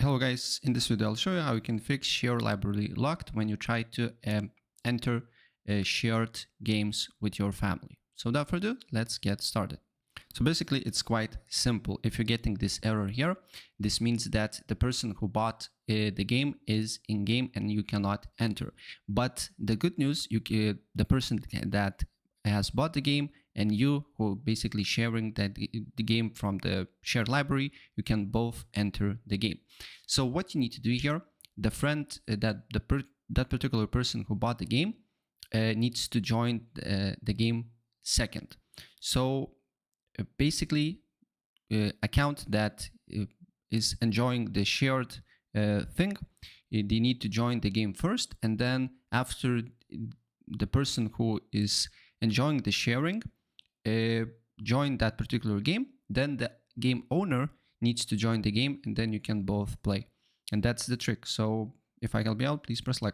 Hello guys, in this video I'll show you how you can fix share library locked when you try to enter shared games with your family. So without further ado, let's get started. So basically it's quite simple. If you're getting this error here, this means that the person who bought the game is in game and you cannot enter. But the good news, the person that has bought the game and you who basically sharing the game from the shared library, you can both enter the game. So what you need to do here, the friend that particular person who bought the game needs to join the game second. So basically account that is enjoying the shared thing, they need to join the game first, and then after the person who is enjoying the sharing join that particular game, then the game owner needs to join the game, and then you can both play. And that's the trick. So if I help you out, please press like.